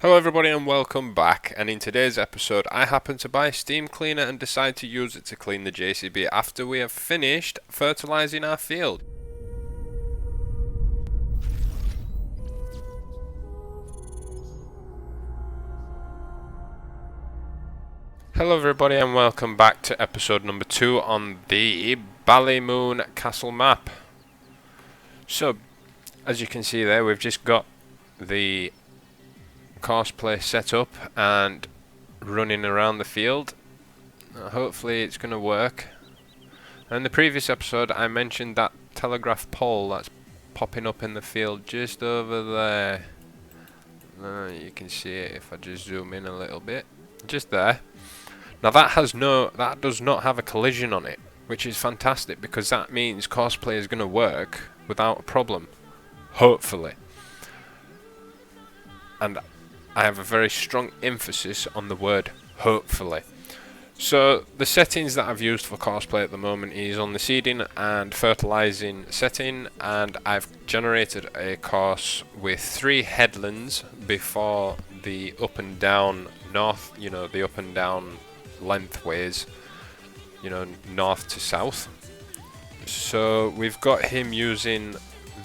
Hello everybody and welcome back, and in today's episode I happen to buy a steam cleaner and decide to use it to clean the JCB after we have finished fertilizing our field. Hello everybody and welcome back to episode number 2 on the Ballymoon castle map. So, as you can see there, we've just got the CoursePlay set up and running around the field. Hopefully it's going to work. In the previous episode I mentioned that telegraph pole that's popping up in the field just over there. You can see it if I just zoom in a little bit. Just there. Now that does not have a collision on it, which is fantastic because that means CoursePlay is going to work without a problem. Hopefully. And I have a very strong emphasis on the word hopefully. So the settings that I've used for CoursePlay at the moment is on the seeding and fertilizing setting, and I've generated a course with 3 headlands before the up and down north, the up and down lengthways, north to south. So we've got him using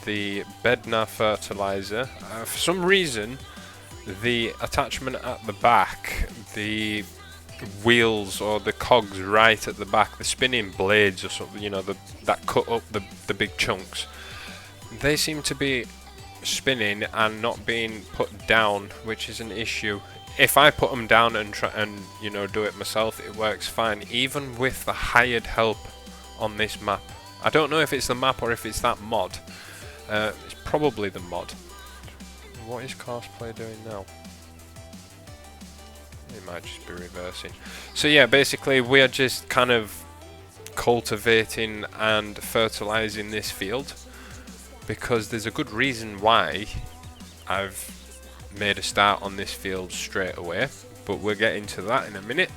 the Bednar fertilizer. For some reason the attachment at the back, the wheels or the cogs right at the back, the spinning blades or something, that cut up the big chunks, they seem to be spinning and not being put down, which is an issue. If I put them down and try and do it myself, it works fine, even with the hired help on this map. I don't know if it's the map or if it's that mod. It's probably the mod. What is CoursePlay doing now? It might just be reversing. So yeah, basically we are just kind of cultivating and fertilizing this field because there's a good reason why I've made a start on this field straight away, but we'll get into that in a minute.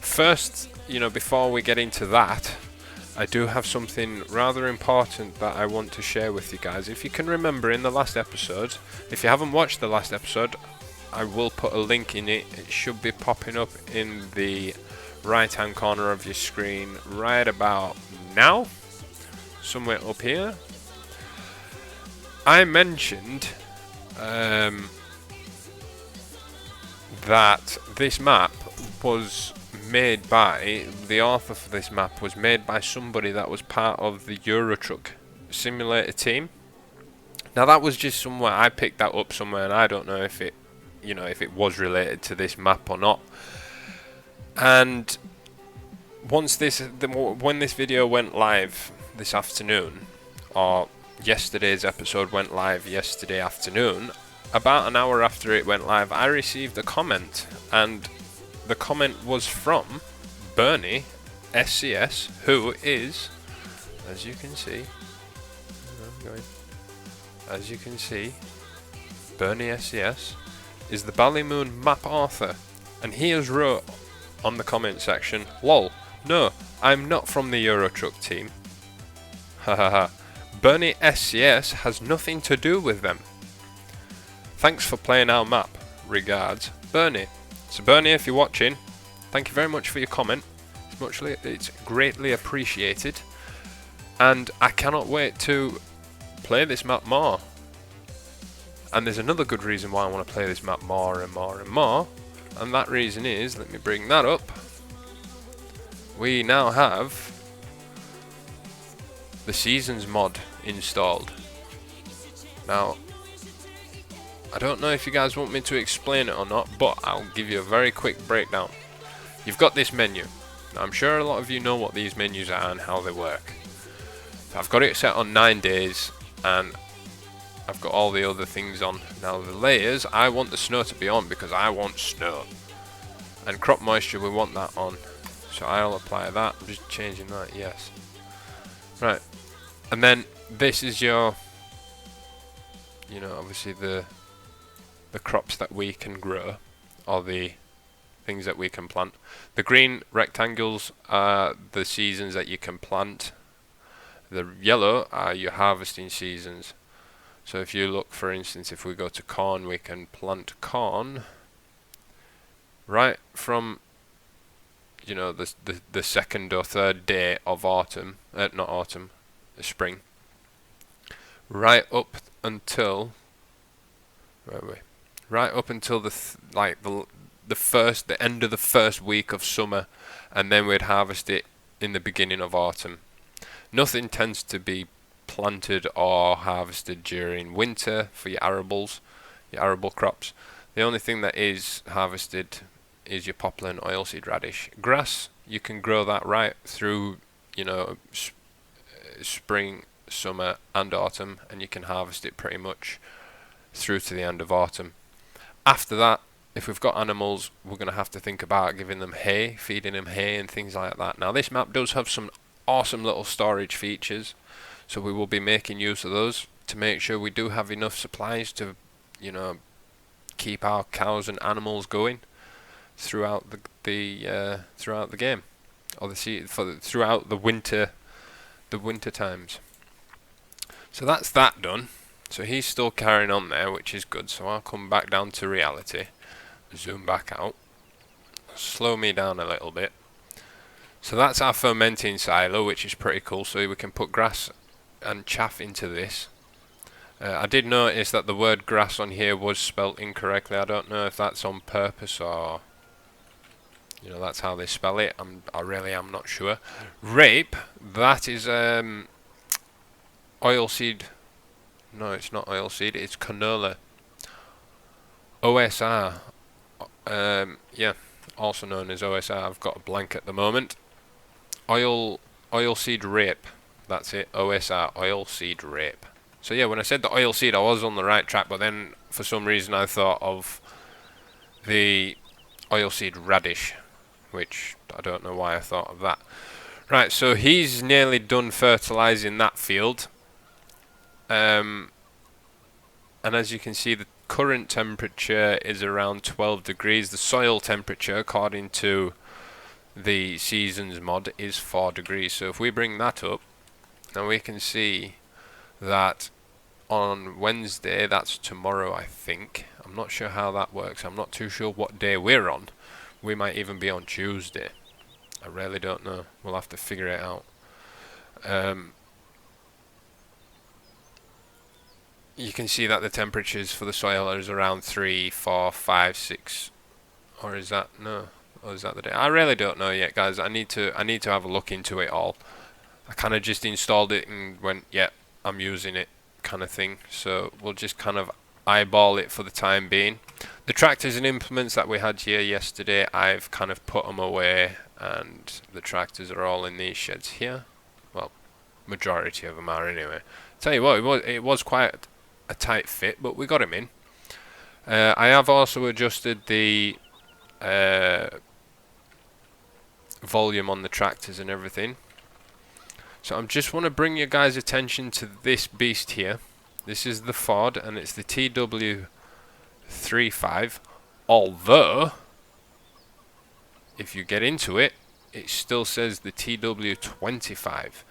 First, before we get into that, I do have something rather important that I want to share with you guys. If you can remember in the last episode, if you haven't watched the last episode, I will put a link in it. It should be popping up in the right hand corner of your screen right about now, somewhere up here. I mentioned that this map was made by, the author for this map was made by somebody that was part of the Eurotruck simulator team. Now that was just somewhere, I picked that up somewhere, and I don't know if it was related to this map or not. And when this video went live this afternoon, or yesterday's episode went live yesterday afternoon, about an hour after it went live, I received a comment, and the comment was from Bernie SCS, who is, as you can see, Bernie SCS is the Ballymoon map author, and he has wrote on the comment section, "Lol, no, I'm not from the Eurotruck team. Hahaha. Bernie SCS has nothing to do with them. Thanks for playing our map. Regards, Bernie." So Bernie, if you're watching, thank you very much for your comment. It's greatly appreciated, and I cannot wait to play this map more. And there's another good reason why I want to play this map more and more and more, and that reason is, let me bring that up. We now have the Seasons mod installed. Now, I don't know if you guys want me to explain it or not, but I'll give you a very quick breakdown. You've got this menu. Now, I'm sure a lot of you know what these menus are and how they work. So I've got it set on 9 days, and I've got all the other things on. Now the layers, I want the snow to be on because I want snow. And crop moisture, we want that on. So I'll apply that. I'm just changing that, yes. Right. And then this is your, obviously the crops that we can grow, or the things that we can plant. The green rectangles are the seasons that you can plant. The yellow are your harvesting seasons. So if you look, for instance, if we go to corn, we can plant corn right from, you know, the second or third day of autumn, not autumn, spring, right up until right up until the end of the first week of summer, and then we'd harvest it in the beginning of autumn. Nothing tends to be planted or harvested during winter for your arable crops. The only thing that is harvested is your poplar and oilseed radish. Grass, you can grow that right through, you know, spring, summer and autumn, and you can harvest it pretty much through to the end of autumn. After that, if we've got animals, we're going to have to think about giving them hay, feeding them hay and things like that. Now this map does have some awesome little storage features, so we will be making use of those to make sure we do have enough supplies to, you know, keep our cows and animals going throughout the game, or throughout the winter times. So that's that done. So he's still carrying on there, which is good. So I'll come back down to reality, zoom back out, slow me down a little bit. So that's our fermenting silo, which is pretty cool. So we can put grass and chaff into this. I did notice that the word grass on here was spelt incorrectly. I don't know if that's on purpose or, you know, that's how they spell it. I really am not sure. Rape, that is oilseed. No, it's not oilseed. It's canola. OSR. Yeah, also known as OSR. I've got a blank at the moment. Oilseed rape. That's it. OSR. Oilseed rape. So yeah, when I said the oilseed, I was on the right track, but then for some reason I thought of the oilseed radish, which I don't know why I thought of that. Right, so he's nearly done fertilizing that field. And as you can see, the current temperature is around 12 degrees. The soil temperature, according to the seasons mod, is 4 degrees. So if we bring that up, now we can see that on Wednesday, that's tomorrow I think, I'm not sure how that works, I'm not too sure what day we're on. We might even be on Tuesday. I really don't know. We'll have to figure it out. You can see that the temperatures for the soil is around 3, 4, 5, 6, or is that, no, or is that the day? I really don't know yet, guys. I need to have a look into it all. I kind of just installed it and went, yeah, I'm using it, kind of thing. So we'll just kind of eyeball it for the time being. The tractors and implements that we had here yesterday, I've kind of put them away, and the tractors are all in these sheds here. Well, majority of them are anyway. Tell you what, it was quite a tight fit, but we got him in. I have also adjusted the volume on the tractors and everything. So I just want to bring your guys' attention to this beast here. This is the Ford, and it's the TW35. Although, if you get into it, it still says the TW25.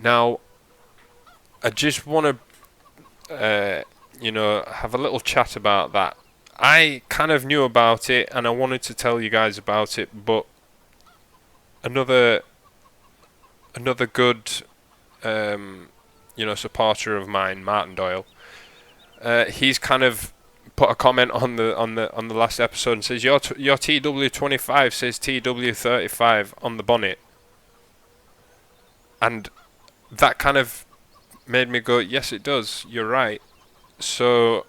Now, I just want to, you know, have a little chat about that. I kind of knew about it, and I wanted to tell you guys about it, but another good, you know, supporter of mine, Martin Doyle, he's kind of put a comment on the last episode and says your TW25 says TW35 on the bonnet, and that kind of made me go, yes, it does. You're right. So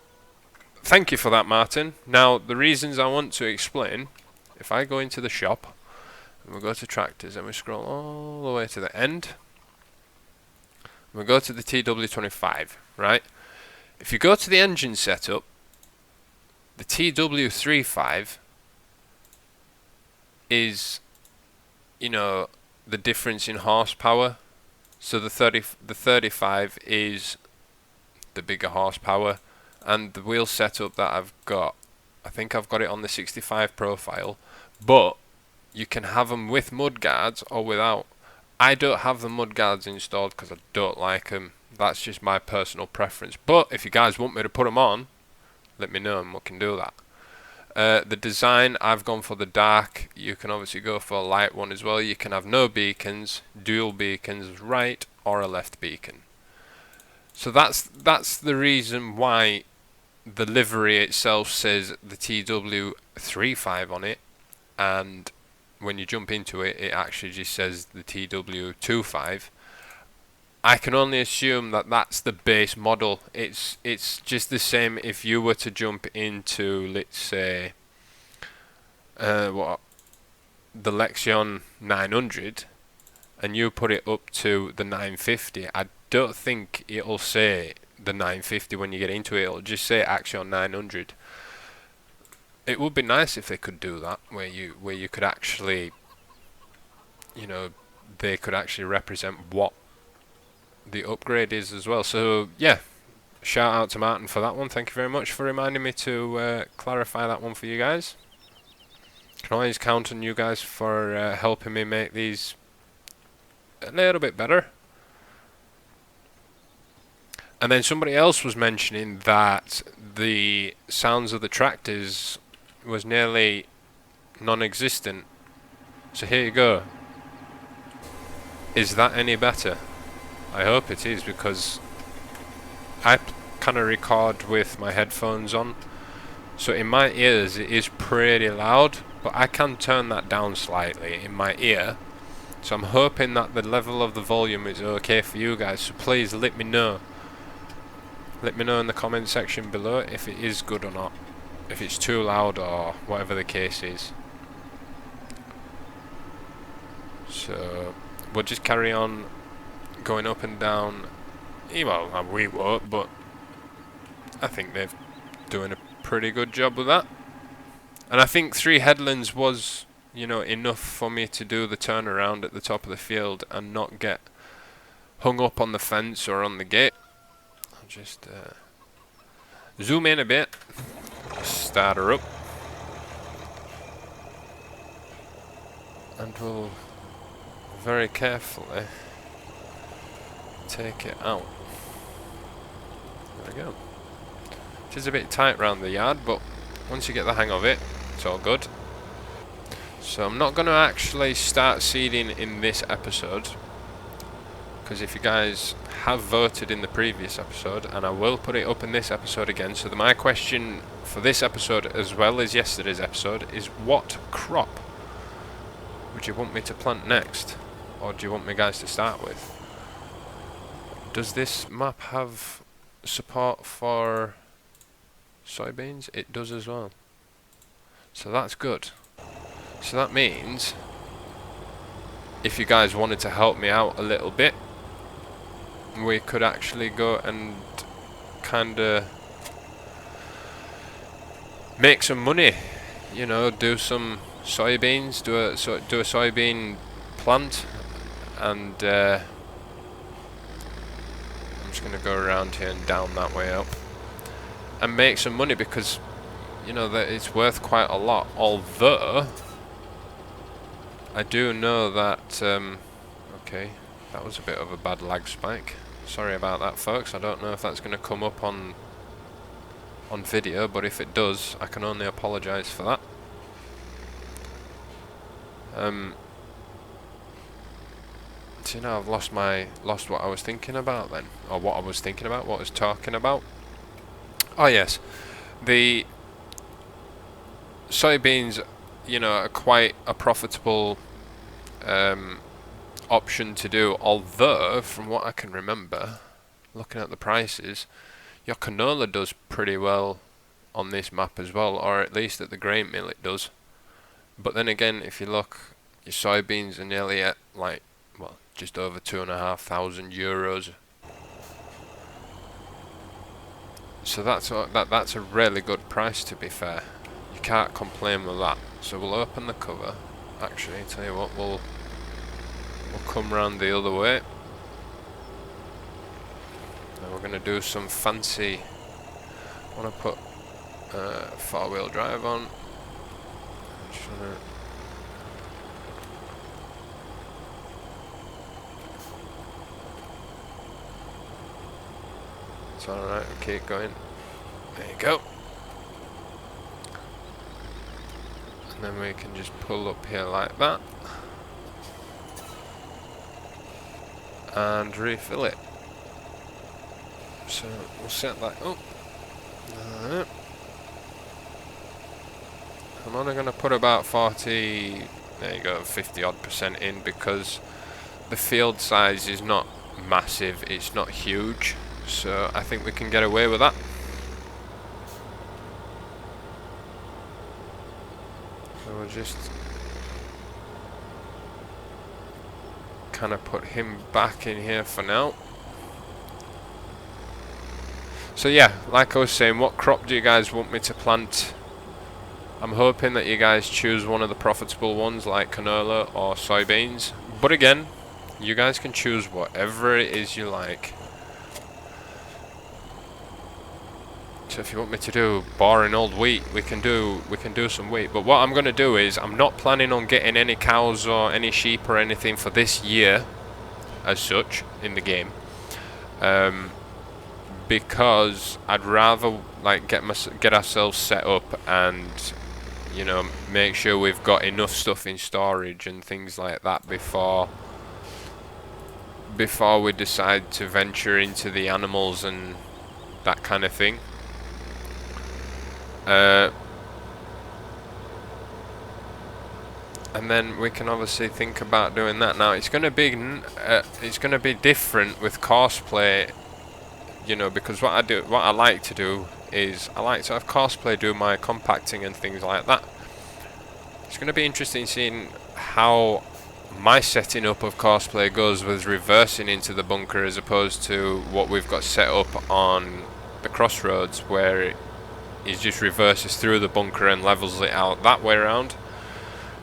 thank you for that, Martin. Now the reasons I want to explain. If I go into the shop, and we go to tractors, and we scroll all the way to the end, and we go to the TW25, right? If you go to the engine setup, the TW35 is, you know, the difference in horsepower. So the 35 is the bigger horsepower, and the wheel setup that I've got, I think I've got it on the 65 profile, but you can have them with mud guards or without. I don't have the mud guards installed because I don't like them. That's just my personal preference. But if you guys want me to put them on, let me know and we can do that. The design, I've gone for the dark. You can obviously go for a light one as well. You can have no beacons, dual beacons, right or a left beacon. So that's the reason why the livery itself says the TW35 on it, and when you jump into it, it actually just says the TW25. I can only assume that that's the base model. It's just the same if you were to jump into, let's say, the Lexion 900, and you put it up to the 950. I don't think it'll say the 950 when you get into it. It'll just say Axion 900. It would be nice if they could do that, where you could actually, you know, they could actually represent what the upgrade is as well. So yeah, shout out to Martin for that one. Thank you very much for reminding me to clarify that one for you guys. Can always count on you guys for helping me make these a little bit better. And then somebody else was mentioning that the sounds of the tractors was nearly non-existent. So here you go. Is that any better? I hope it is, because I kind of record with my headphones on, so in my ears it is pretty loud, but I can turn that down slightly in my ear. So I'm hoping that the level of the volume is okay for you guys, so please let me know. Let me know in the comment section below if it is good or not, if it's too loud or whatever the case is. So we'll just carry on going up and down. Well, we won't, but I think they're doing a pretty good job with that. And I think 3 headlands was, you know, enough for me to do the turnaround at the top of the field and not get hung up on the fence or on the gate. I'll just zoom in a bit, start her up, and we'll very carefully take it out. There we go. It is a bit tight round the yard, but once you get the hang of it, it's all good. So I'm not going to actually start seeding in this episode, because if you guys have voted in the previous episode, and I will put it up in this episode again, so my question for this episode as well as yesterday's episode is, what crop would you want me to plant next, or do you want me guys to start with? Does this map have support for soybeans? It does as well, so that's good. So that means if you guys wanted to help me out a little bit, we could actually go and kinda make some money, you know, do some soybeans, do a soybean plant, and I'm just gonna go around here and down that way up and make some money, because you know that it's worth quite a lot. Although I do know that okay, that was a bit of a bad lag spike. Sorry about that, folks. I don't know if that's going to come up on video, but if it does, I can only apologise for that. So now I've lost what I was thinking about then, or what I was thinking about, what I was talking about. Oh yes, the soybeans, you know, are quite a profitable option to do, although from what I can remember, looking at the prices, your canola does pretty well on this map as well, or at least at the grain mill it does. But then again, if you look, your soybeans are nearly at like, well, just over €2,500. So that's a really good price, to be fair. You can't complain with that. So we'll open the cover. Actually, tell you what, we'll come round the other way. Now we're going to do some fancy. I want to put 4-wheel drive on. It's alright, we'll keep going. There you go. And then we can just pull up here like that. And refill it. So we'll set that up. Alright. I'm only going to put about 40, there you go, 50 odd % in, because the field size is not massive, it's not huge, so I think we can get away with that. So we'll just kind of put him back in here for now. So yeah, like I was saying, what crop do you guys want me to plant? I'm hoping that you guys choose one of the profitable ones like canola or soybeans, but again, you guys can choose whatever it is you like. So if you want me to do boring old wheat, we can do some wheat. But what I'm going to do is, I'm not planning on getting any cows or any sheep or anything for this year as such in the game, because I'd rather like get ourselves set up and, you know, make sure we've got enough stuff in storage and things like that before we decide to venture into the animals and that kind of thing. And then we can obviously think about doing that. Now it's going to be different with CoursePlay, you know, because what I like to do is I like to have CoursePlay do my compacting and things like that. It's going to be interesting seeing how my setting up of CoursePlay goes with reversing into the bunker as opposed to what we've got set up on the crossroads, where it just reverses through the bunker and levels it out that way around.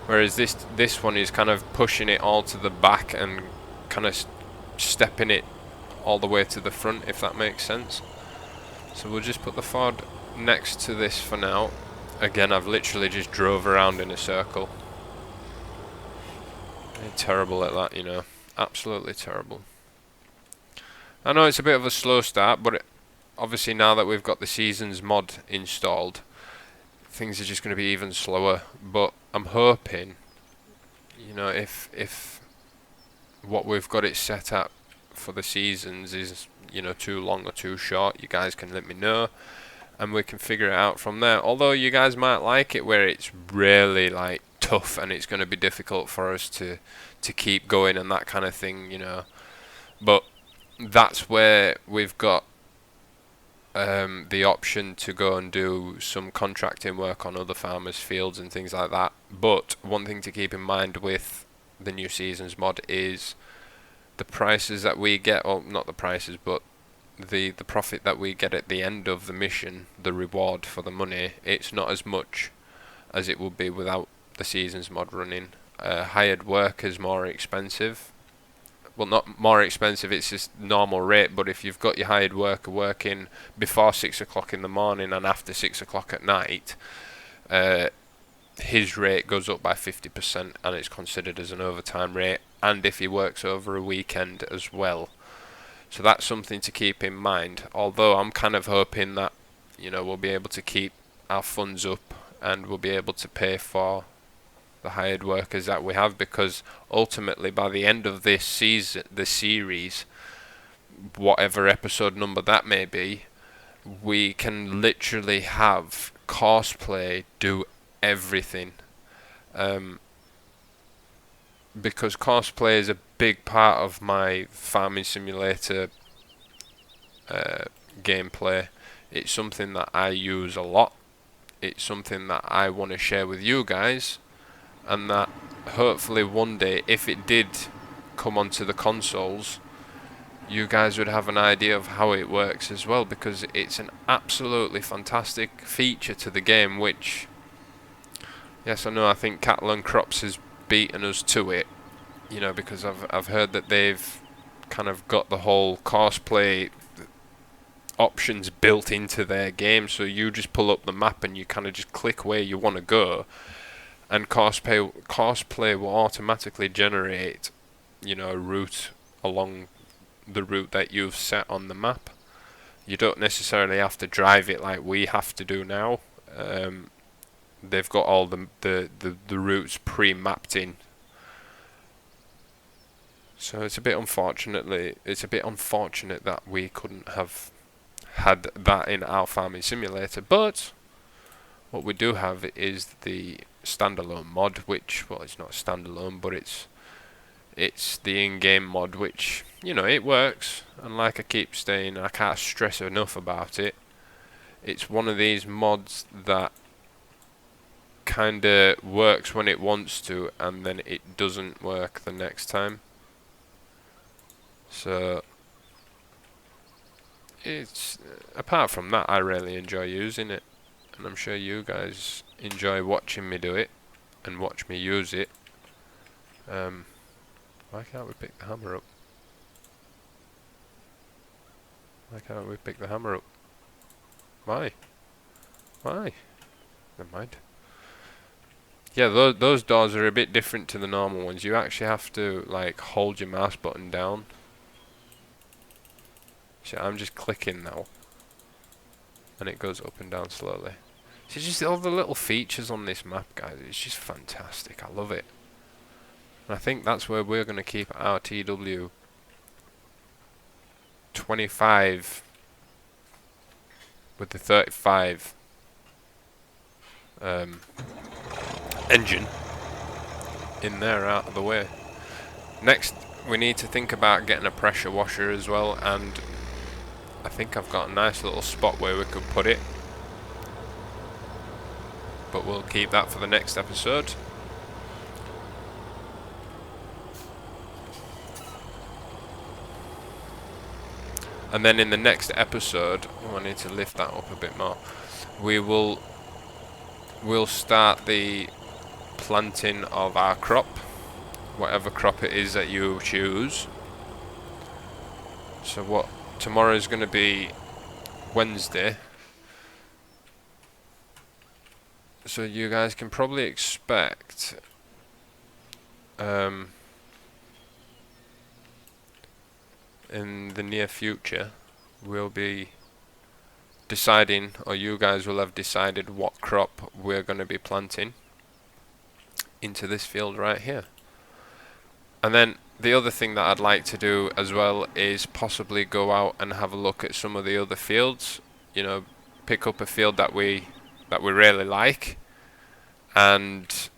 Whereas this one is kind of pushing it all to the back and kind of stepping it all the way to the front, if that makes sense. So we'll just put the Ford next to this for now. Again, I've literally just drove around in a circle. They're terrible at that, you know. Absolutely terrible. I know it's a bit of a slow start, but obviously now that we've got the Seasons mod installed, things are just going to be even slower. But I'm hoping, you know, if what we've got it set up for the Seasons is, you know, too long or too short, you guys can let me know and we can figure it out from there. Although you guys might like it where it's really like tough and it's going to be difficult for us to keep going and that kind of thing, you know. But that's where we've got the option to go and do some contracting work on other farmers' fields and things like that. But one thing to keep in mind with the new Seasons mod is the prices that we get, or not the prices, but the profit that we get at the end of the mission, the reward for the money, it's not as much as it would be without the Seasons mod running. Hired work is more expensive. Well, not more expensive, it's just normal rate, but if you've got your hired worker working before 6 o'clock in the morning and after 6 o'clock at night, his rate goes up by 50% and it's considered as an overtime rate, and if he works over a weekend as well. So that's something to keep in mind, although I'm kind of hoping that, you know, we'll be able to keep our funds up and we'll be able to pay for the hired workers that we have, because ultimately by the end of this season, the series, whatever episode number that may be, we can literally have CoursePlay do everything, because CoursePlay is a big part of my farming simulator gameplay. It's something that I use a lot. It's something that I want to share with you guys, and that hopefully one day, if it did come onto the consoles, you guys would have an idea of how it works as well, because it's an absolutely fantastic feature to the game, which, yes, I know, I think Cattle and Crops has beaten us to it, you know, because I've heard that they've kind of got the whole CoursePlay options built into their game, so you just pull up the map and you kind of just click where you want to go, and CoursePlay will automatically generate, you know, a route along the route that you've set on the map. You don't necessarily have to drive it like we have to do now. They've got all the routes pre-mapped in. So it's a bit unfortunate that we couldn't have had that in our farming simulator. But what we do have is the standalone mod, which, well, it's not standalone, but it's the in-game mod, which, you know, it works. And like I keep saying, I can't stress enough about it. It's one of these mods that kinda works when it wants to, and then it doesn't work the next time. So it's apart from that, I really enjoy using it, and I'm sure you guys enjoy watching me do it and watch me use it. Why can't we pick the hammer up? Why can't we pick the hammer up? Why? Why? Never mind. Yeah, those doors are a bit different to the normal ones. You actually have to like hold your mouse button down. So I'm just clicking now, and it goes up and down slowly. So just all the little features on this map, guys. It's just fantastic. I love it. And I think that's where we're going to keep our TW 25 with the 35 engine in there, out of the way. Next, we need to think about getting a pressure washer as well, and I think I've got a nice little spot where we could put it, but we'll keep that for the next episode. And then in the next episode, oh, I need to lift that up a bit more. We'll start the planting of our crop, whatever crop it is that you choose. So what tomorrow is going to be Wednesday, so you guys can probably expect in the near future we'll be deciding, or you guys will have decided, what crop we're going to be planting into this field right here. And then the other thing that I'd like to do as well is possibly go out and have a look at some of the other fields. You know, pick up a field that we really like, and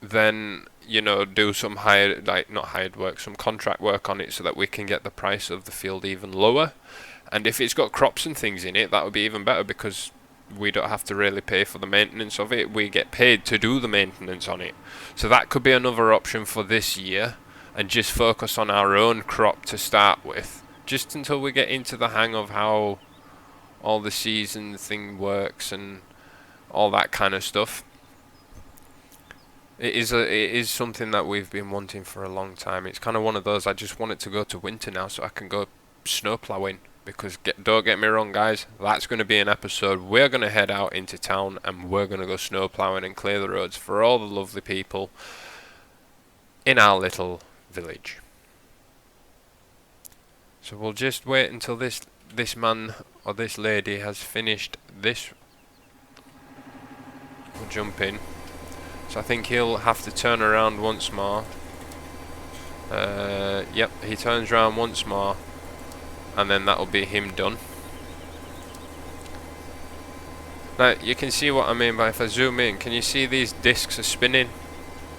then, you know, do some some contract work on it, so that we can get the price of the field even lower. And if it's got crops and things in it, that would be even better, because we don't have to really pay for the maintenance of it. We get paid to do the maintenance on it. So that could be another option for this year, and just focus on our own crop to start with, just until we get into the hang of how all the season thing works and all that kind of stuff. It is something that we've been wanting for a long time. It's kind of one of those, I just want it to go to winter now so I can go snow plowing. Because don't get me wrong, guys, that's going to be an episode. We're going to head out into town and we're going to go snow plowing and clear the roads for all the lovely people in our little village. So we'll just wait until this man or this lady has finished this. We'll jump in. So I think he'll have to turn around once more. Yep, he turns around once more, and then that'll be him done. Now you can see what I mean by, if I zoom in, can you see these discs are spinning?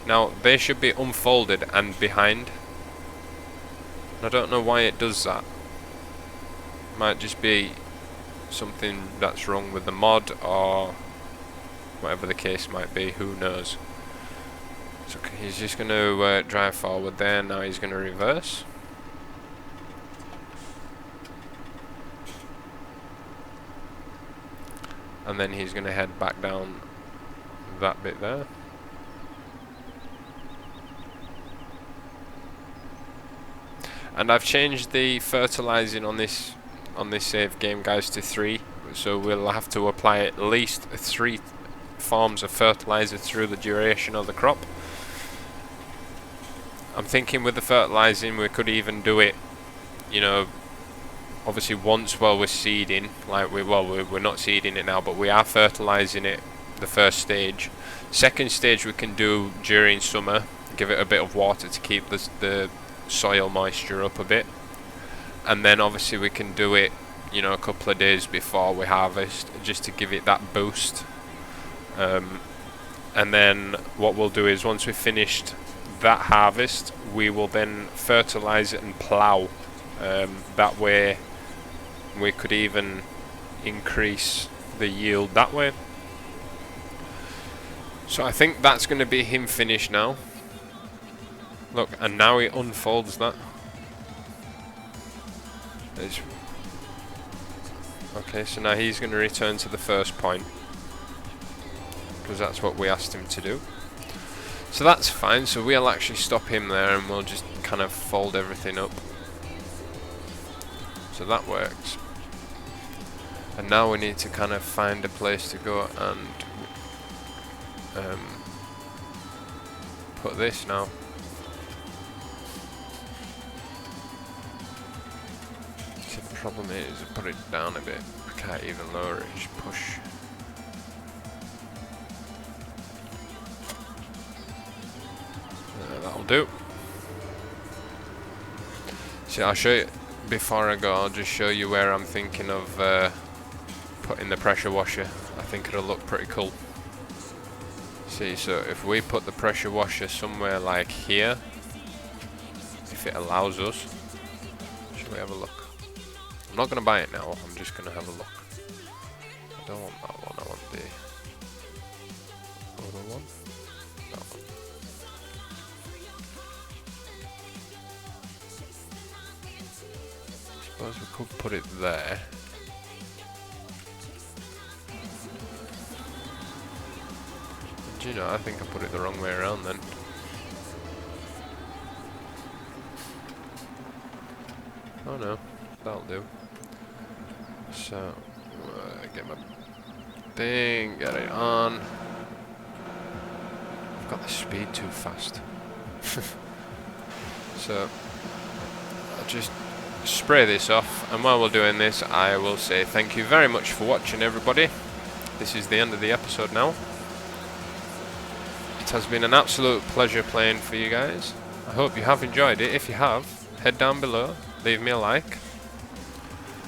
Now they should be unfolded and behind. I don't know why it does that. Might just be something that's wrong with the mod, or whatever the case might be, who knows. So he's just going to drive forward there. Now he's going to reverse. And then he's going to head back down that bit there. And I've changed the fertilizing on this save game, guys, to 3. So we'll have to apply at least 3 forms of fertilizer through the duration of the crop. I'm thinking with the fertilizing we could even do it, you know, obviously once while we're seeding, like we're not seeding it now, but we are fertilizing it the first stage. Second stage we can do during summer, give it a bit of water to keep the soil moisture up a bit, and then obviously we can do it, you know, a couple of days before we harvest, just to give it that boost. And then what we'll do is, once we've finished that harvest, we will then fertilize it and plough. That way we could even increase the yield that way. So I think that's going to be him finished now. Look, and now he unfolds that. Okay, so now he's going to return to the first point, because that's what we asked him to do. So that's fine, so we'll actually stop him there and we'll just kind of fold everything up. So that works. And now we need to kind of find a place to go and put this now. So the problem is, I put it down a bit. I can't even lower it, just push. That'll do. So I'll show you, before I go, I'll just show you where I'm thinking of putting the pressure washer. I think it'll look pretty cool. See, so if we put the pressure washer somewhere like here, if it allows us, shall we have a look? I'm not going to buy it now, I'm just going to have a look. I don't want that one, I want the other one. That one. I suppose we could put it there. Do you know, I think I put it the wrong way around then. Oh no, that'll do. So, get my thing, get it on. I've got the speed too fast. So, I'll just spray this off, and while we're doing this, I will say thank you very much for watching, everybody. This is the end of the episode now. It has been an absolute pleasure playing for you guys. I hope you have enjoyed it. If you have, head down below, leave me a like.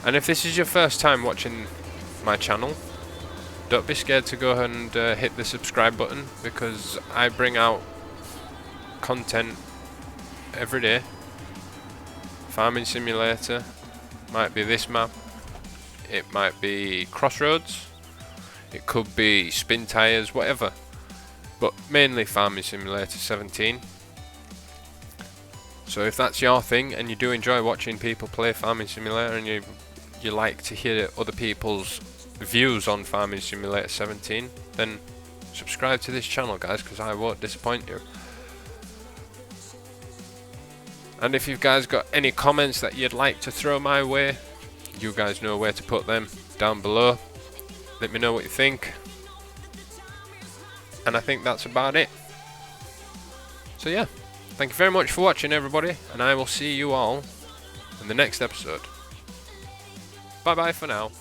And if this is your first time watching my channel, don't be scared to go ahead and hit the subscribe button, because I bring out content every day. Farming simulator, might be this map, it might be Crossroads, it could be spin tires, whatever. But mainly Farming Simulator 17. So if that's your thing and you do enjoy watching people play Farming Simulator, and you like to hear other people's views on Farming Simulator 17, then subscribe to this channel, guys, because I won't disappoint you. And if you guys got any comments that you'd like to throw my way, you guys know where to put them down below. Let me know what you think. And I think that's about it. So yeah, thank you very much for watching, everybody, and I will see you all in the next episode. Bye bye for now.